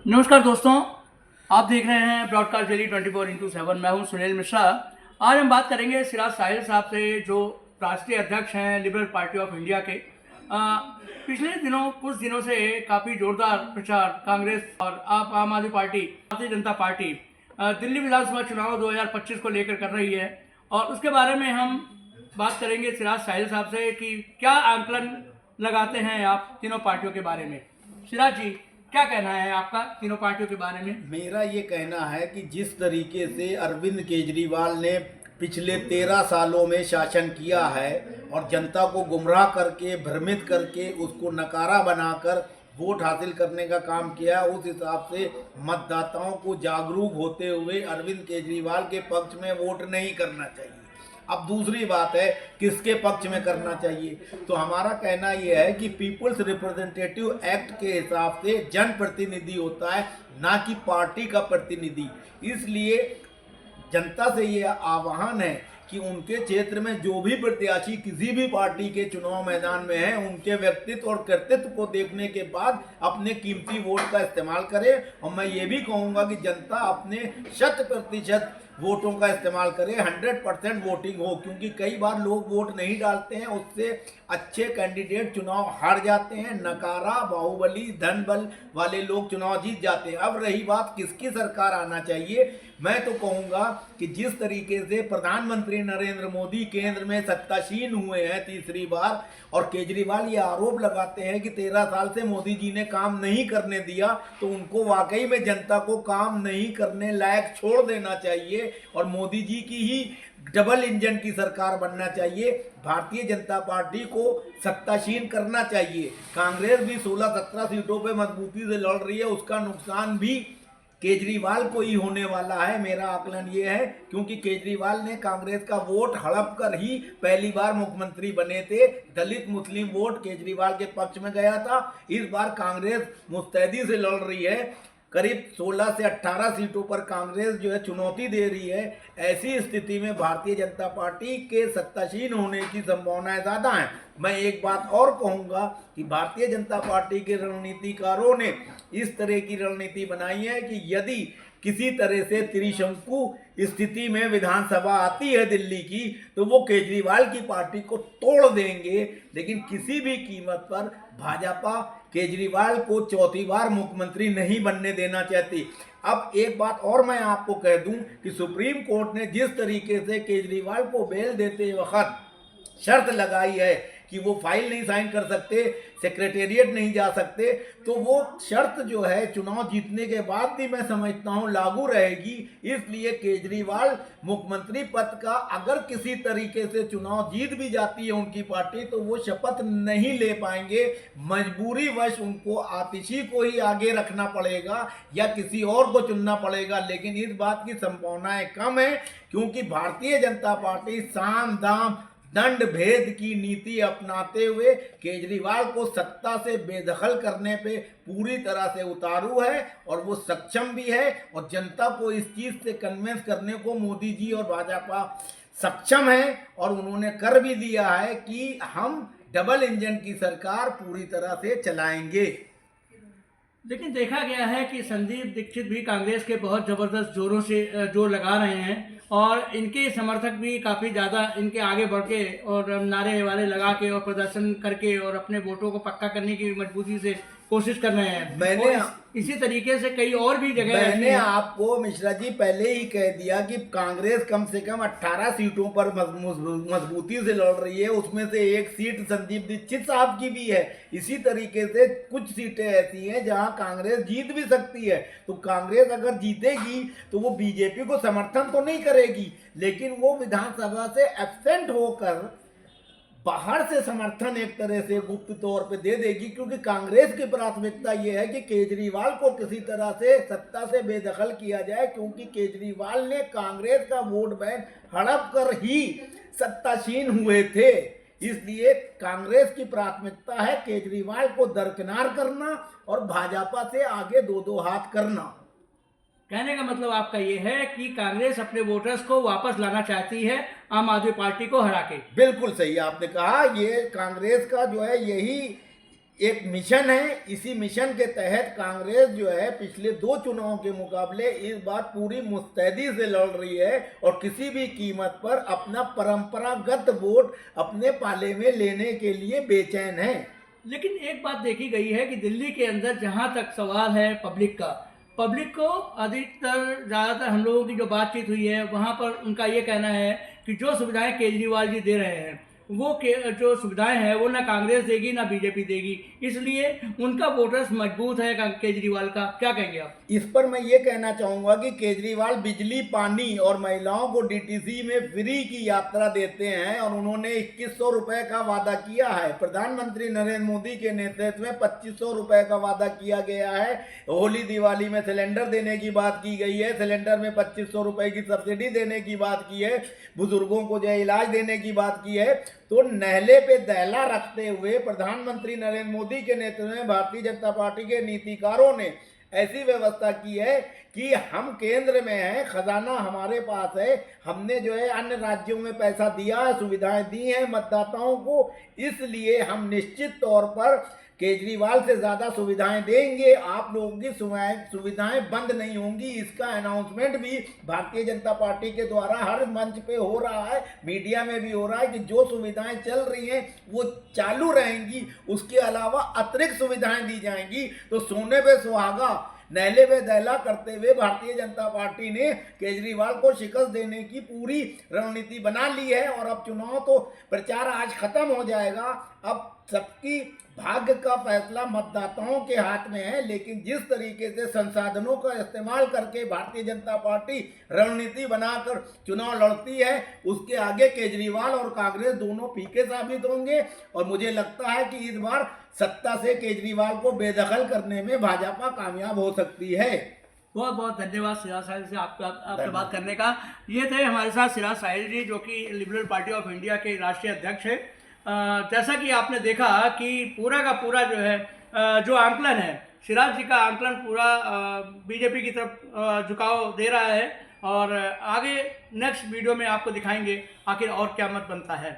नमस्कार दोस्तों, आप देख रहे हैं ब्रॉडकास्ट डेली 24x7। मैं हूं सुनील मिश्रा। आज हम बात करेंगे सिराज साहिल साहब से, जो राष्ट्रीय अध्यक्ष हैं लिबरल पार्टी ऑफ इंडिया के। पिछले दिनों कुछ दिनों से काफ़ी जोरदार प्रचार कांग्रेस और आम आदमी पार्टी, भारतीय जनता पार्टी दिल्ली विधानसभा चुनाव 2025 को लेकर कर रही है, और उसके बारे में हम बात करेंगे सिराज साहिल साहब से कि क्या आंकलन लगाते हैं आप तीनों पार्टियों के बारे में। सिराज जी, क्या कहना है आपका तीनों पार्टियों के बारे में? मेरा ये कहना है कि जिस तरीके से अरविंद केजरीवाल ने पिछले 13 सालों में शासन किया है और जनता को गुमराह करके, भ्रमित करके, उसको नकारा बनाकर वोट हासिल करने का काम किया, उस हिसाब से मतदाताओं को जागरूक होते हुए अरविंद केजरीवाल के पक्ष में वोट नहीं करना चाहिए। अब दूसरी बात है किसके पक्ष में करना चाहिए, तो हमारा कहना यह है कि पीपुल्स रिप्रेजेंटेटिव एक्ट के हिसाब से जनप्रतिनिधि होता है, ना कि पार्टी का प्रतिनिधि। इसलिए जनता से ये आह्वान है कि उनके क्षेत्र में जो भी प्रत्याशी किसी भी पार्टी के चुनाव मैदान में हैं, उनके व्यक्तित्व और कर्तृत्व को देखने के बाद अपने कीमती वोट का इस्तेमाल करें। और मैं ये भी कहूँगा कि जनता अपने 100% वोटों का इस्तेमाल करें, 100% वोटिंग हो, क्योंकि कई बार लोग वोट नहीं डालते हैं, उससे अच्छे कैंडिडेट चुनाव हार जाते हैं, नकारा, बाहुबली, धन बल वाले लोग चुनाव जीत जाते हैं। अब रही बात किसकी सरकार आना चाहिए, मैं तो कहूँगा कि जिस तरीके से प्रधानमंत्री नरेंद्र मोदी केंद्र में सत्तासीन हुए हैं तीसरी बार, और केजरीवाल ये आरोप लगाते हैं कि 13 साल से मोदी जी ने काम नहीं करने दिया, तो उनको वाकई में जनता को काम नहीं करने लायक छोड़ देना चाहिए और मोदी जी की ही डबल इंजन की सरकार बनना चाहिए। भारतीय जनता पार्टी को सत्तासीन करना चाहिए। कांग्रेस भी 16-17 सीटों पे मजबूती से लड़ रही है, उसका नुकसान भी केजरीवाल को ही होने वाला है, मेरा आकलन ये है, क्योंकि केजरीवाल ने कांग्रेस का वोट हड़प कर ही पहली बार मुख्यमंत्री बने थे। दलित मुस्लिम वोट केजरीवाल के पक्ष में गया था। इस बार कांग्रेस मुस्तैदी से लड़ रही है, करीब 16 से 18 सीटों पर कांग्रेस जो है चुनौती दे रही है। ऐसी स्थिति में भारतीय जनता पार्टी के सत्तासीन होने की संभावनाएं ज़्यादा हैं। मैं एक बात और कहूँगा कि भारतीय जनता पार्टी के रणनीतिकारों ने इस तरह की रणनीति बनाई है कि यदि किसी तरह से त्रिशंकु स्थिति में विधानसभा आती है दिल्ली की, तो वो केजरीवाल की पार्टी को तोड़ देंगे, लेकिन किसी भी कीमत पर भाजपा केजरीवाल को चौथी बार मुख्यमंत्री नहीं बनने देना चाहती। अब एक बात और मैं आपको कह दूं कि सुप्रीम कोर्ट ने जिस तरीके से केजरीवाल को बेल देते वक्त शर्त लगाई है कि वो फाइल नहीं साइन कर सकते, सेक्रेटेरिएट नहीं जा सकते, तो वो शर्त जो है चुनाव जीतने के बाद भी मैं समझता हूँ लागू रहेगी। इसलिए केजरीवाल मुख्यमंत्री पद का अगर किसी तरीके से चुनाव जीत भी जाती है उनकी पार्टी, तो वो शपथ नहीं ले पाएंगे। मजबूरीवश उनको आतिशी को ही आगे रखना पड़ेगा या किसी और को चुनना पड़ेगा, लेकिन इस बात की संभावनाएं कम है, क्योंकि भारतीय जनता पार्टी साम दाम दंड भेद की नीति अपनाते हुए केजरीवाल को सत्ता से बेदखल करने पे पूरी तरह से उतारू है, और वो सक्षम भी है, और जनता को इस चीज़ से कन्विंस करने को मोदी जी और भाजपा सक्षम है, और उन्होंने कर भी दिया है कि हम डबल इंजन की सरकार पूरी तरह से चलाएंगे। लेकिन देखा गया है कि संदीप दीक्षित भी कांग्रेस के बहुत ज़बरदस्त जोरों से जोर लगा रहे हैं, और इनके समर्थक भी काफ़ी ज़्यादा इनके आगे बढ़ के और नारे वारे लगा के और प्रदर्शन करके और अपने वोटों को पक्का करने की मजबूती से कोशिश कर रहे हैं। मैंने इसी तरीके से कई और भी जगह मैंने आपको मिश्रा जी पहले ही कह दिया कि कांग्रेस कम से कम 18 सीटों पर मजबूती से लड़ रही है, उसमें से एक सीट संदीप दीक्षित साहब की भी है। इसी तरीके से कुछ सीटें ऐसी हैं जहां कांग्रेस जीत भी सकती है। तो कांग्रेस अगर जीतेगी तो वो बीजेपी को समर्थन तो नहीं करेगी, लेकिन वो विधानसभा से एब्सेंट होकर बाहर से समर्थन एक तरह से गुप्त तौर पे दे देगी, क्योंकि कांग्रेस की प्राथमिकता ये है कि केजरीवाल को किसी तरह से सत्ता से बेदखल किया जाए, क्योंकि केजरीवाल ने कांग्रेस का वोट बैंक हड़प कर ही सत्तासीन हुए थे। इसलिए कांग्रेस की प्राथमिकता है केजरीवाल को दरकिनार करना और भाजपा से आगे दो दो हाथ करना। कहने का मतलब आपका ये है कि कांग्रेस अपने वोटर्स को वापस लाना चाहती है आम आदमी पार्टी को हरा के। बिल्कुल सही आपने कहा, ये कांग्रेस का जो है यही एक मिशन है। इसी मिशन के तहत कांग्रेस जो है पिछले 2 चुनावों के मुकाबले इस बार पूरी मुस्तैदी से लड़ रही है और किसी भी कीमत पर अपना परंपरागत वोट अपने पाले में लेने के लिए बेचैन है। लेकिन एक बात देखी गई है कि दिल्ली के अंदर जहां तक सवाल है पब्लिक का, पब्लिक को अधिकतर ज़्यादातर हम लोगों की जो बातचीत हुई है वहां पर उनका ये कहना है कि जो सुविधाएं केजरीवाल जी दे रहे हैं वो जो सुविधाएं हैं वो ना कांग्रेस देगी ना बीजेपी देगी, इसलिए उनका वोटर्स मजबूत है केजरीवाल का। क्या कहेंगे आप इस पर? मैं ये कहना चाहूंगा कि केजरीवाल बिजली, पानी और महिलाओं को डीटीसी में फ्री की यात्रा देते हैं और उन्होंने 2100 रुपए का वादा किया है। प्रधानमंत्री नरेंद्र मोदी के नेतृत्व में 2500 रुपए का वादा किया गया है। होली दिवाली में सिलेंडर देने की बात की गई है, सिलेंडर में 2500 रुपए की सब्सिडी देने की बात की है, बुजुर्गों को जो इलाज देने की बात की है। तो नहले पे दहला रखते हुए प्रधानमंत्री नरेंद्र मोदी के नेतृत्व में भारतीय जनता पार्टी के नीतिकारों ने ऐसी व्यवस्था की है कि हम केंद्र में हैं, खजाना हमारे पास है, हमने जो है अन्य राज्यों में पैसा दिया है, सुविधाएं दी हैं मतदाताओं को, इसलिए हम निश्चित तौर पर केजरीवाल से ज़्यादा सुविधाएं देंगे, आप लोगों की सुविधाएं बंद नहीं होंगी। इसका अनाउंसमेंट भी भारतीय जनता पार्टी के द्वारा हर मंच पे हो रहा है, मीडिया में भी हो रहा है कि जो सुविधाएं चल रही हैं वो चालू रहेंगी, उसके अलावा अतिरिक्त सुविधाएं दी जाएंगी। तो सोने पे सुहागा, नहले पे दहला करते हुए भारतीय जनता पार्टी ने केजरीवाल को शिकस्त देने की पूरी रणनीति बना ली है। और अब चुनाव तो प्रचार आज खत्म हो जाएगा, अब सबकी भाग्य का फैसला मतदाताओं के हाथ में है। लेकिन जिस तरीके से संसाधनों का इस्तेमाल करके भारतीय जनता पार्टी रणनीति बनाकर चुनाव लड़ती है, उसके आगे केजरीवाल और कांग्रेस दोनों फीके साबित होंगे। और मुझे लगता है कि इस बार सत्ता से केजरीवाल को बेदखल करने में भाजपा कामयाब हो सकती है। बहुत बहुत धन्यवाद सिराज साहिल से आपसे बात करने का। ये थे हमारे साथ सिराज साहिल जी, जो कि लिबरल पार्टी ऑफ इंडिया के राष्ट्रीय अध्यक्ष है। जैसा कि आपने देखा कि पूरा का पूरा जो है जो आंकलन है, सिराज जी का आंकलन पूरा बीजेपी की तरफ झुकाव दे रहा है। और आगे नेक्स्ट वीडियो में आपको दिखाएंगे आखिर और क्या मत बनता है।